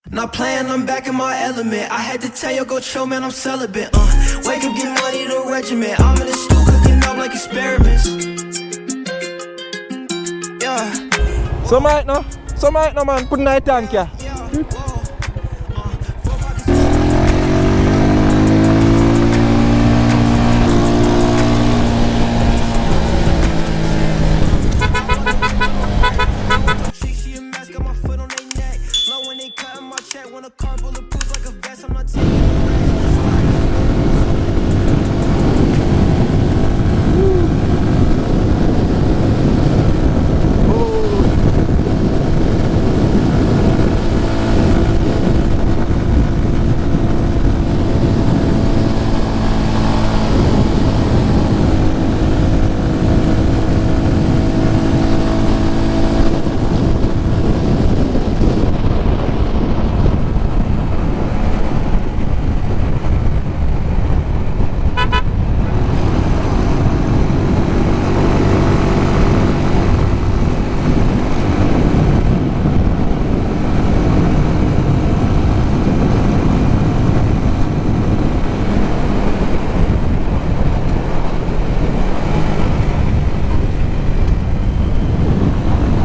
Not playing, I'm back in my element. I had to tell you, go chill, man, I'm celibate. Wake up, get money, the regiment. I'm in the stew, cooking up like experiments. Yeah. Some right now, man, put in the tank here.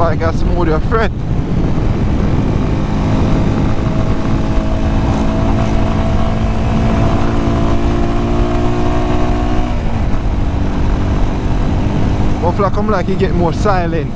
I got some audio fret. Muffler come like you get more silent.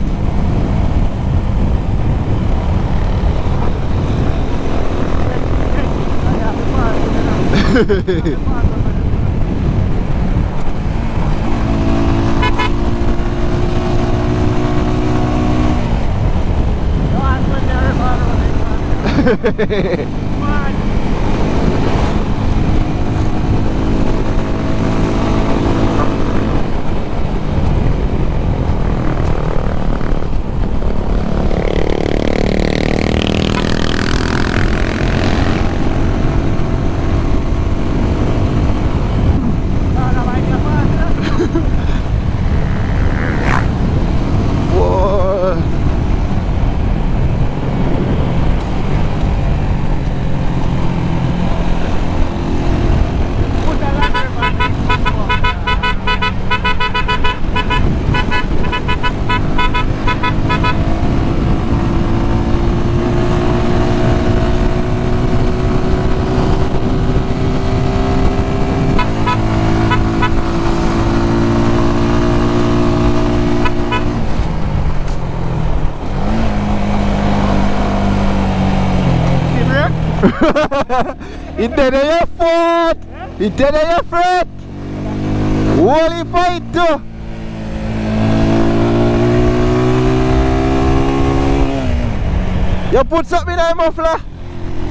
It did your foot! It did your foot! Holy fight too! You put something in that muffler?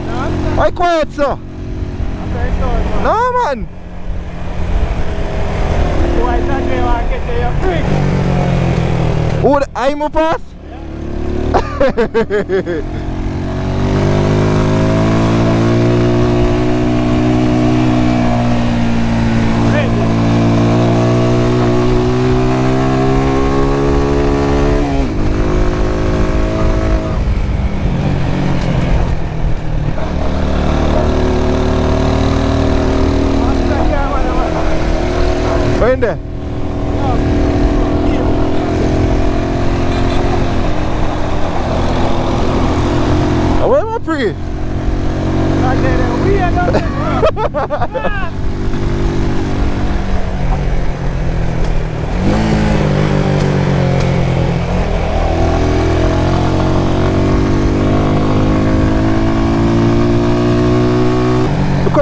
No, why quiet so? No man! Oh, I'm a pass? Yeah. In there? Oh, where am I pretty?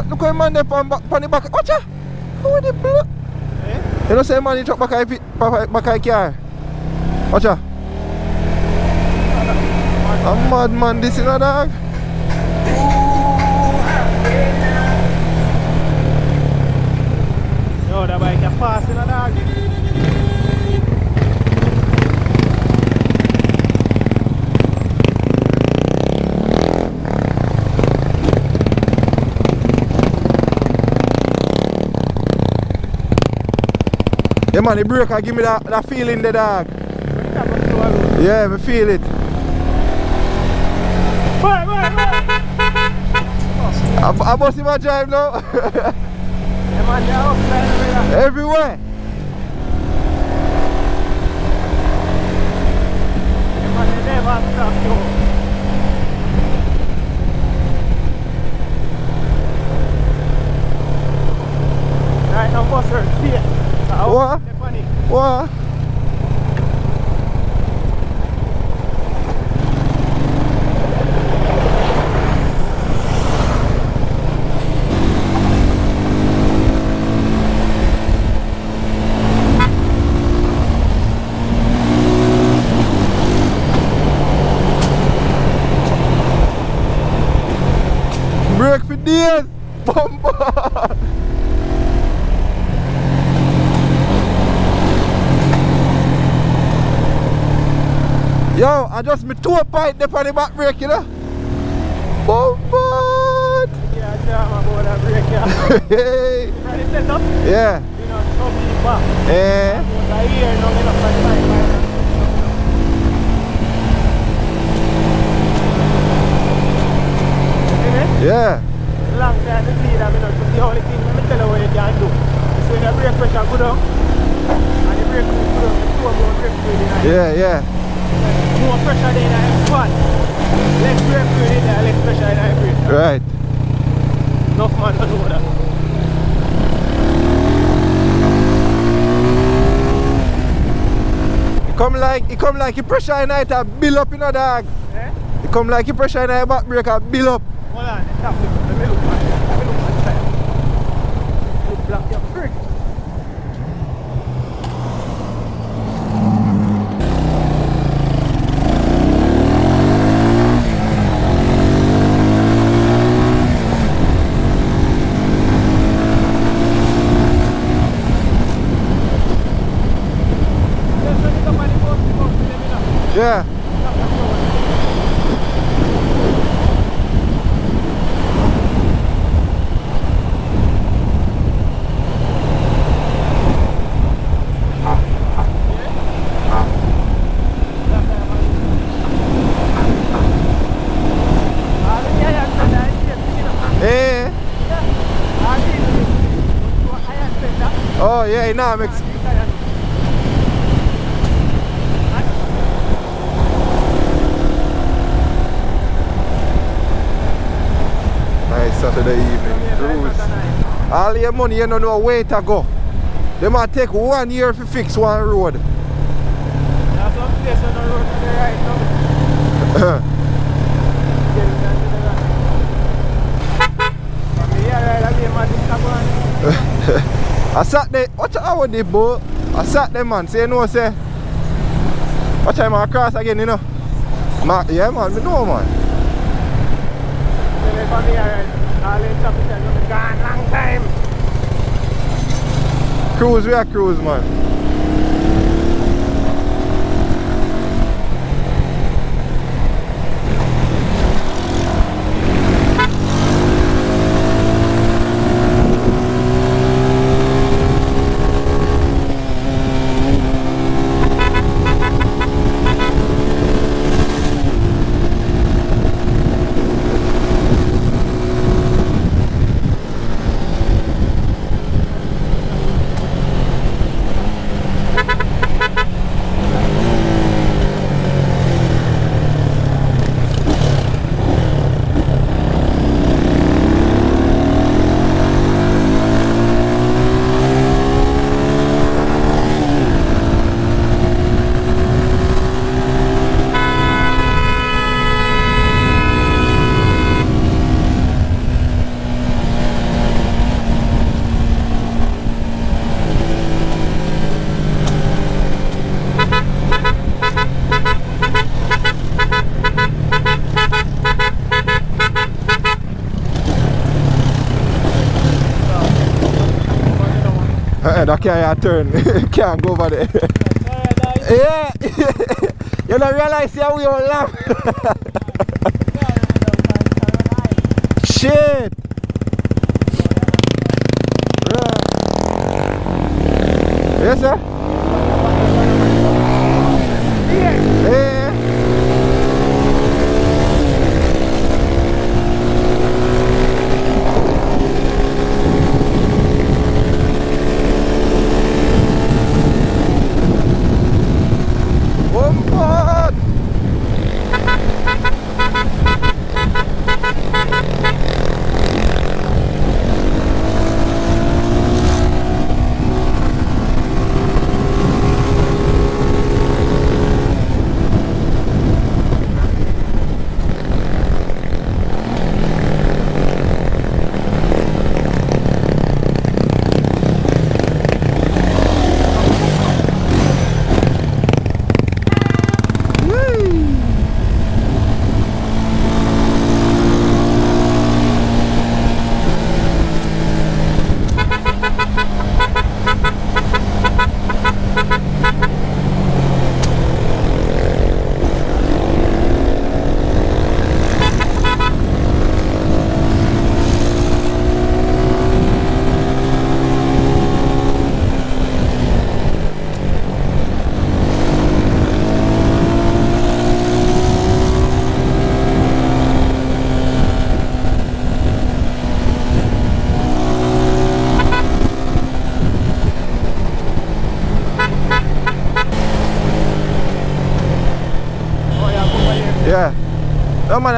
Look at man there on the back. Watch out! Who the block? You know say man you truck back a car. Watch out. A mad man this is a dog. Yo, that bike is fast in a dog. Yeah man, the brake give me that feeling the dog. Yeah, I feel it. Wait. I must see my drive now. Yeah, man, they're outside Everywhere. Yeah, man, they never stop you. Right now, Buster, see it. What? What? Brake for days. Bumper. Yo, I just my toe pipe there on the back brake, you know? Bumper! Yeah, jam about that brake, yeah. Hey! Ready, set up? Yeah. You know, so be back. Eh? About a year, no, get up by the line. Yeah. Long time to see that, you know, so the only thing, let me tell you what you can do. Is when the brake pressure go down, and the brake go down, the two of them brake really nice. Yeah, yeah. More pressure in the squad. Less brake really there, less pressure in the brake. Right. Enough man to do that. It come like you pressure in it and build up, you know, dog. Eh? It come like you pressure in your back brake and build up. Hold on, stop. Let me look man. Let me look man side. Look black, you're freak. Yeah. Eh? Oh yeah, it now makes. Nice Saturday evening cruise. All your money you don't know where to go. They might take 1 year to fix one road. There's some place on the road to the right now. I sat there, watch out with the boat. I sat there, man, say no, say. Watch out, man, cross again, you know. Yeah, man, me know, man. Long time. Cruise, we are cruise, man. That can't turn. Can't go over there. Yeah. You don't realize how we all laugh. Shit. Yes, sir? Yeah.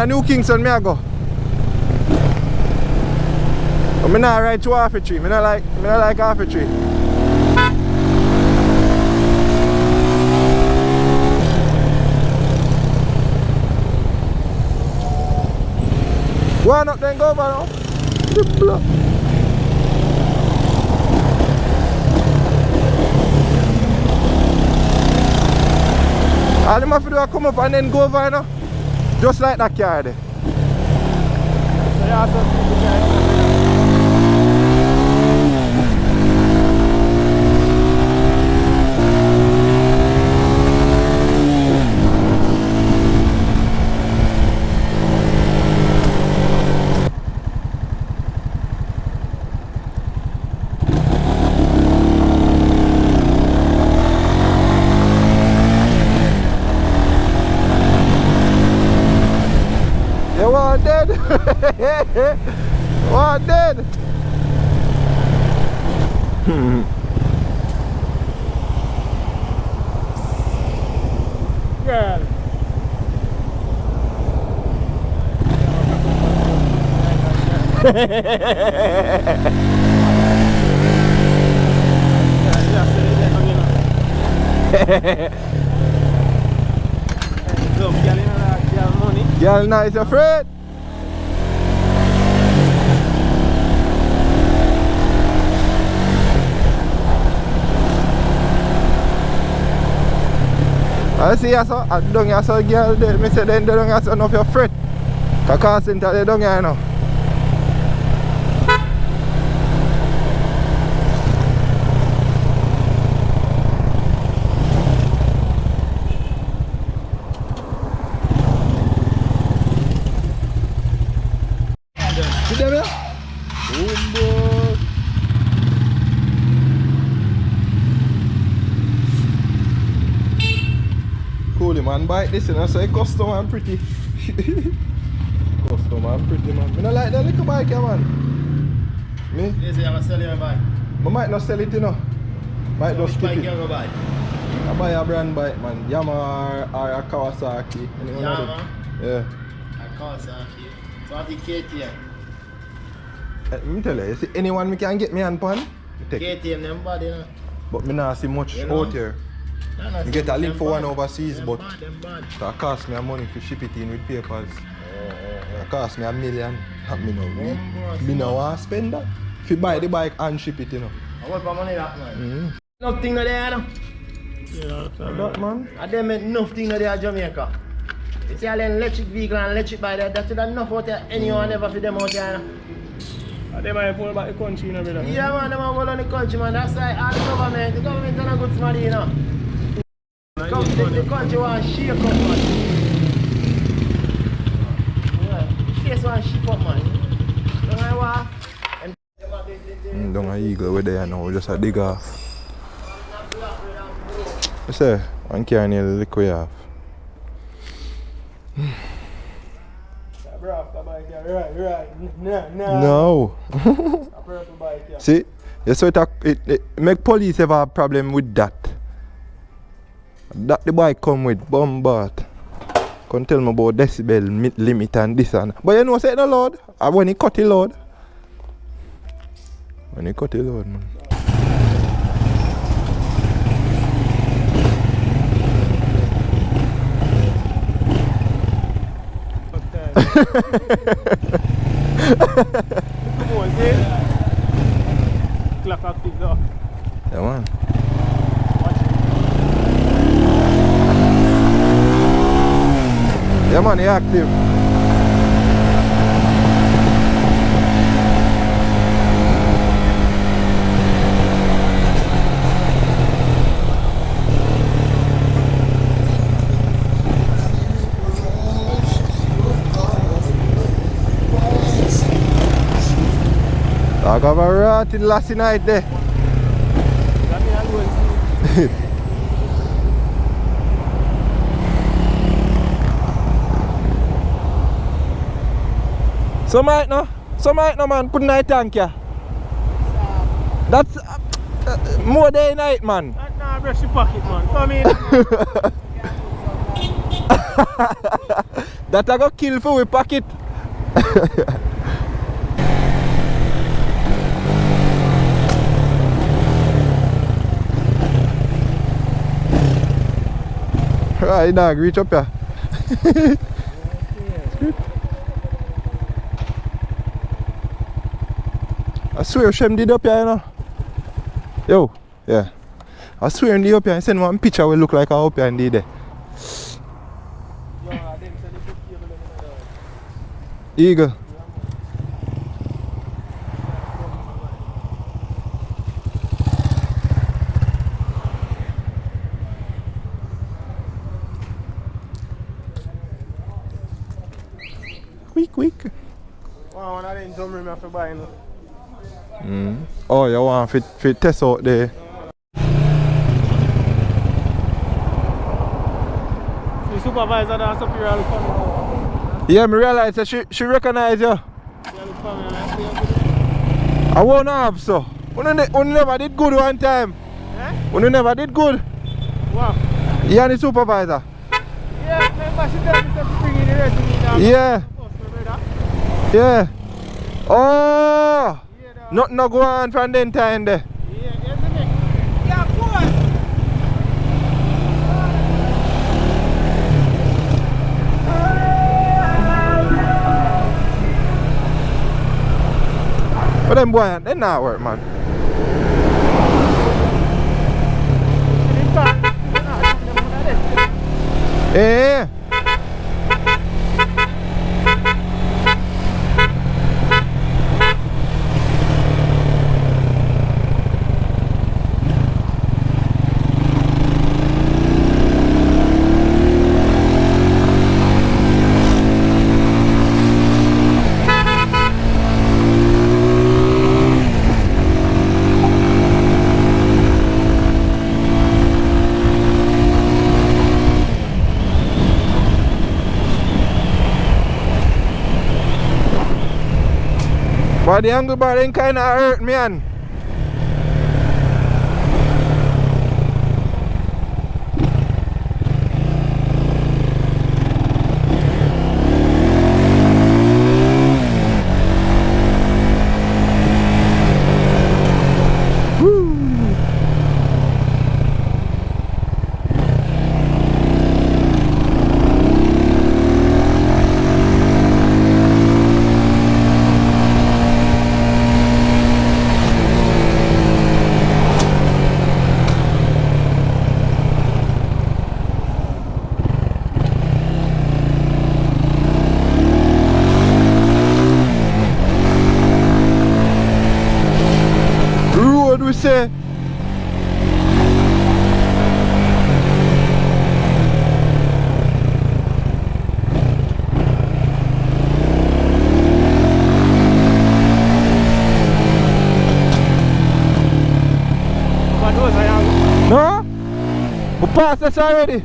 a New Kingston, me I go. But me not ride to half a tree. Me not like half a tree. Go on up then, go over now. All them have to do is come up and then go over, you know? Just like that car there. So you have to see the guy. You want dead? Want dead? Girl. Girl nice, you afraid? I see you so, I don't have so girl there. Me say then they don't have so enough your friend. Cause center they don't have enough. See them here? Boom, Coolie man, bike this, you know, so it custom and pretty. Custom and pretty, man. I don't like that little bike here, man. Me? Yes, I'm selling a bike. I might not sell it, you know. Might just keep Bike it. you ever buy? I buy a brand bike, man. Yamaha or a Kawasaki. Anyone of them? Yamaha? Yeah. A Kawasaki. So what the KTM? Me tell you see anyone me can get me hand pan, me take it. KTM them bad, you know. But me not see much You know? out here. No, no, You get a link them for one bad. overseas, Them but bad, them bad. that cost me a money to ship it in with papers. That cost me $1 million. Not me no. Me no want spend that. If you buy the bike and ship it, you know. How much money that, man? Mm-hmm. Nothing no there, you know. Yeah, That man. And they make nothing no there in Jamaica. You see all them electric vehicle and electric bike there, that's enough out there. Anyone ever for them out there, you know. they might pull back the country, you know, brother. Yeah, man, them are all on the country, man. That's why all the government is not good for you know. The country want to shake up, man. Yeah, the face want to shake up, man. Don't know why. Down a eagle with there now, just a dig off. You say, one car nearly lick way off. Right. No. No. Yeah. See? You saw it make police have a problem with that. That the bike come with bombard. Can't tell me about decibel limit and this and but you know say no load. When he cut the load. When he cut the load, man. Come on, see? Clock active though. Yeah, man. Watch it. Yeah, man, he active. I got a rotted last night there. That mean I'll go and see. Some might no man, put night tank here. That's more day night, man. That nah brush your pocket, man. Come in. That I got kill for we pocket. Right, dog, reach up here. I swear Shem did up here, you know. Yo, yeah. I swear in the up here, I send one picture will look like a up here indeed there. Eagle. Quick. Wow, one of them dumb rim I have to buy now. Oh, you want to test out there? The supervisor that's up here, I'll come. Yeah, me realize that she recognize you. I won't have so. When never did good one time. Eh? When you never did good. What? You and the supervisor. Yeah, remember she tell me to bring in the resume now. Yeah. Yeah. Oh. Nothing no go on from then time there. Yeah, isn't it? Yeah, boy. But them boy, they not work, man. Yeah. But the angle bar ain't kinda hurt me, man. We say no? We passed this already.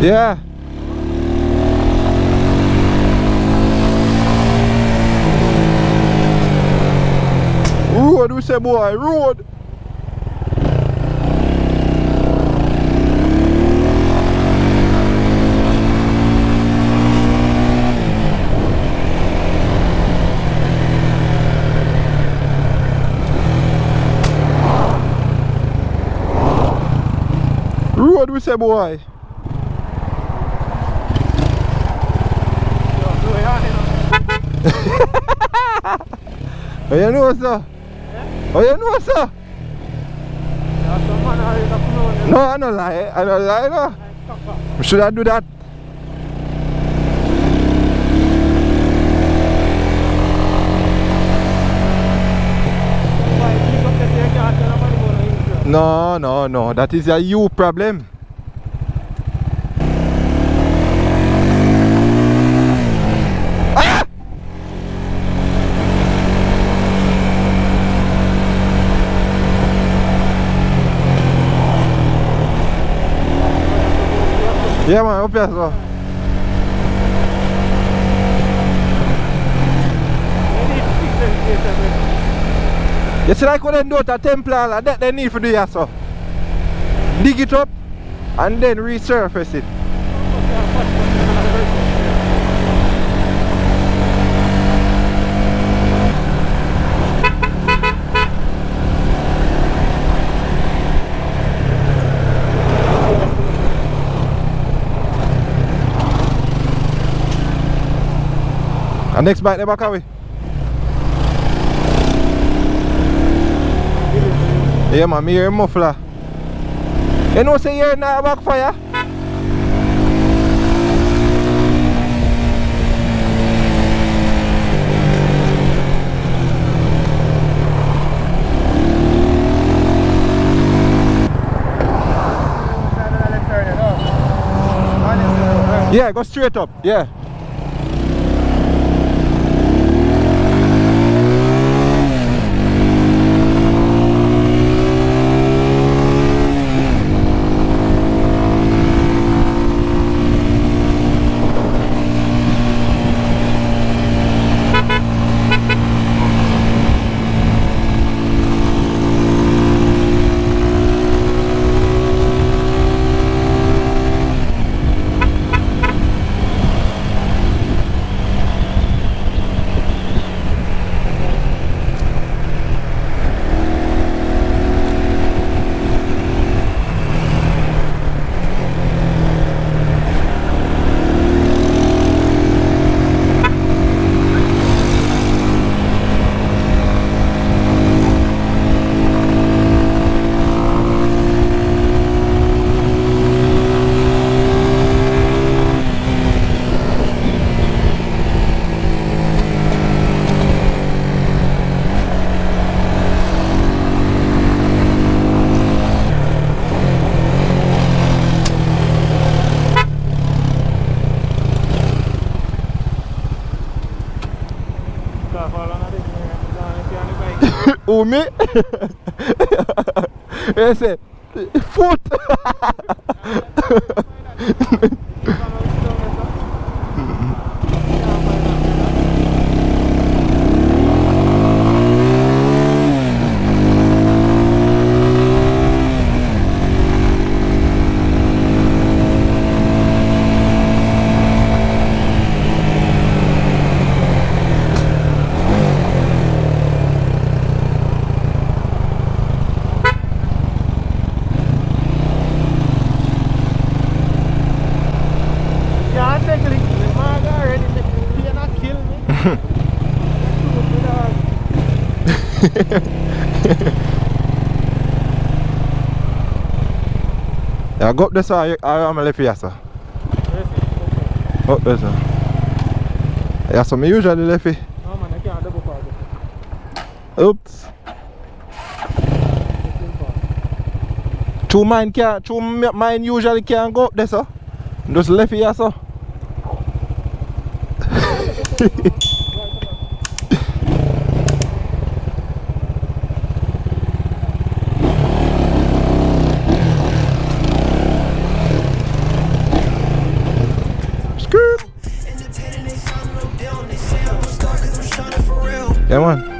Yeah. Road, we say, boy, road. Road, we say, boy. Oh, you know, sir? Yeah? Oh, you know, sir? No, I don't lie. I don't lie, no. Should I do that? No. That is a you problem. Yeah man, up here so. You see like when they do it at Templar, like that they need to do that so. Dig it up and then resurface it. And next bike the back away. Yeah man, me hear muffler. You know say you're not backfire? Yeah, go straight up, yeah. Who me? You say foot. Yeah, go up there sir, I'm left here sir. Up there sir. Yeah, so me usually left here. No man, I can't double park. Oops. Two mine usually can't go up there sir. Just left here sir. Yeah man.